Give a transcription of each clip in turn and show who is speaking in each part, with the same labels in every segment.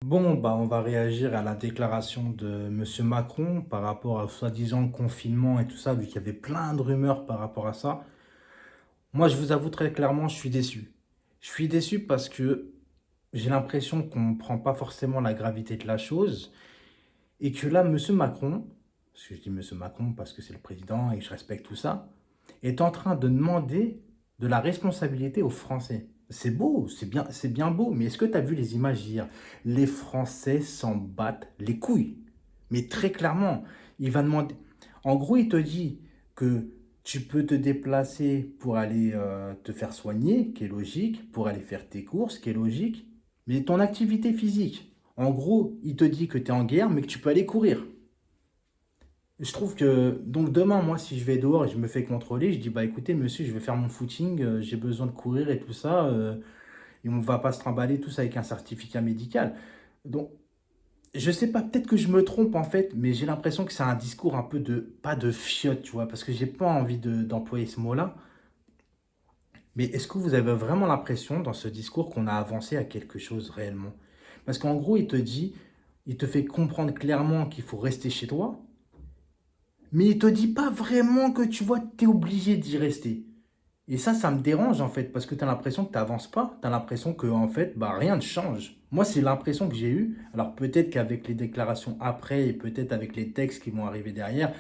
Speaker 1: Bon, bah, on va réagir à la déclaration de Monsieur Macron par rapport au soi-disant confinement et tout ça, vu qu'il y avait plein de rumeurs par rapport à ça. Moi, je vous avoue très clairement, je suis déçu. Je suis déçu parce que j'ai l'impression qu'on ne prend pas forcément la gravité de la chose et que là, Monsieur Macron, parce que je dis Monsieur Macron parce que c'est le président et que je respecte tout ça, est en train de demander de la responsabilité aux Français. C'est beau, c'est bien beau, mais est-ce que tu as vu les images hier? Les Français s'en battent les couilles. Mais très clairement, il va demander. En gros, il te dit que tu peux te déplacer pour aller te faire soigner, qui est logique, pour aller faire tes courses, qui est logique, mais ton activité physique. En gros, il te dit que tu es en guerre, mais que tu peux aller courir. Je trouve que, donc demain, moi, si je vais dehors et je me fais contrôler, je dis, bah écoutez, monsieur, je vais faire mon footing, j'ai besoin de courir et tout ça, et on ne va pas se trimballer tous avec un certificat médical. Donc, je sais pas, peut-être que je me trompe en fait, mais j'ai l'impression que c'est un discours un peu de, pas de fiotte, tu vois, parce que j'ai pas envie d'employer ce mot-là. Mais est-ce que vous avez vraiment l'impression dans ce discours qu'on a avancé à quelque chose réellement? Parce qu'en gros, il te dit, il te fait comprendre clairement qu'il faut rester chez toi, mais il te dit pas vraiment que tu vois, tu es obligé d'y rester. Et ça me dérange en fait, parce que tu as l'impression que tu n'avances pas, tu as l'impression que en fait, bah, rien ne change. Moi, c'est l'impression que j'ai eue. Alors peut-être qu'avec les déclarations après et peut-être avec les textes qui vont arriver derrière,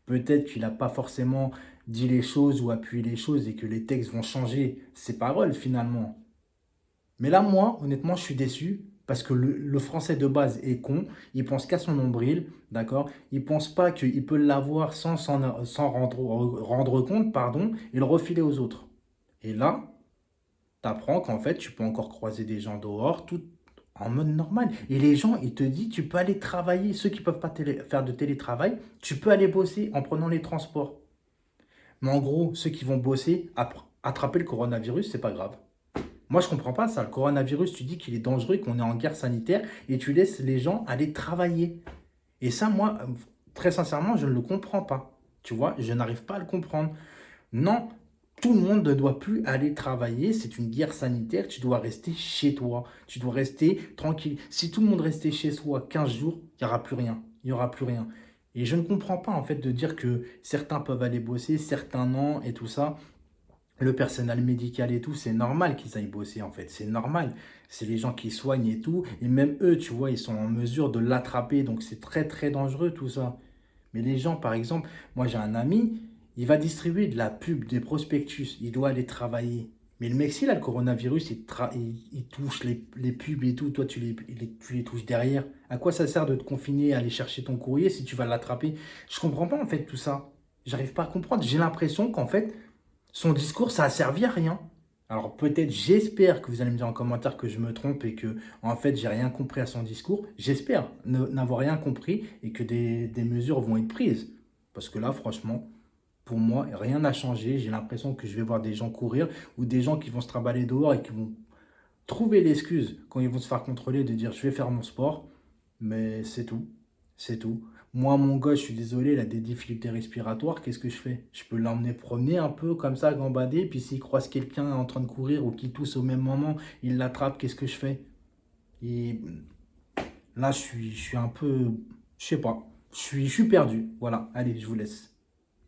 Speaker 1: peut-être qu'il n'a pas forcément dit les choses ou appuyé les choses et que les textes vont changer ses paroles finalement. Mais là, moi, honnêtement, je suis déçu parce que le français de base est con. Il pense qu'à son nombril, d'accord? Il pense pas qu'il peut l'avoir sans rendre compte, pardon, et le refiler aux autres. Et là, tu apprends qu'en fait, tu peux encore croiser des gens dehors, tout en mode normal. Et les gens, ils te disent, tu peux aller travailler. Ceux qui ne peuvent pas faire de télétravail, tu peux aller bosser en prenant les transports. Mais en gros, ceux qui vont bosser, attraper le coronavirus, c'est pas grave. Moi, je comprends pas ça. Le coronavirus, tu dis qu'il est dangereux, qu'on est en guerre sanitaire et tu laisses les gens aller travailler. Et ça, moi, très sincèrement, je ne le comprends pas. Tu vois, je n'arrive pas à le comprendre. Non, tout le monde ne doit plus aller travailler. C'est une guerre sanitaire. Tu dois rester chez toi. Tu dois rester tranquille. Si tout le monde restait chez soi 15 jours, il n'y aura plus rien. Il n'y aura plus rien. Et je ne comprends pas, en fait, de dire que certains peuvent aller bosser, certains non, et tout ça. Le personnel médical et tout, c'est normal qu'ils aillent bosser en fait, c'est normal. C'est les gens qui soignent et tout, et même eux, tu vois, ils sont en mesure de l'attraper, donc c'est très très dangereux tout ça. Mais les gens, par exemple, moi j'ai un ami, il va distribuer de la pub, des prospectus, il doit aller travailler. Mais le mec, s'il a le coronavirus, il touche les pubs et tout, toi tu les touches derrière. À quoi ça sert de te confiner, aller chercher ton courrier si tu vas l'attraper? Je comprends pas en fait tout ça. J'arrive pas à comprendre. J'ai l'impression qu'en fait, son discours, ça a servi à rien. Alors peut-être, j'espère que vous allez me dire en commentaire que je me trompe et que en fait j'ai rien compris à son discours. J'espère n'avoir rien compris et que des mesures vont être prises. Parce que là, franchement, pour moi, rien n'a changé. J'ai l'impression que je vais voir des gens courir ou des gens qui vont se trimballer dehors et qui vont trouver l'excuse quand ils vont se faire contrôler de dire je vais faire mon sport. Mais c'est tout. C'est tout. Moi, mon gosse, je suis désolé, il a des difficultés respiratoires. Qu'est-ce que je fais? Je peux l'emmener promener un peu comme ça, gambader. Puis s'il croise quelqu'un en train de courir ou qui tousse au même moment, il l'attrape. Qu'est-ce que je fais? Et là, je suis un peu. Je sais pas. Je suis perdu. Voilà. Allez, je vous laisse.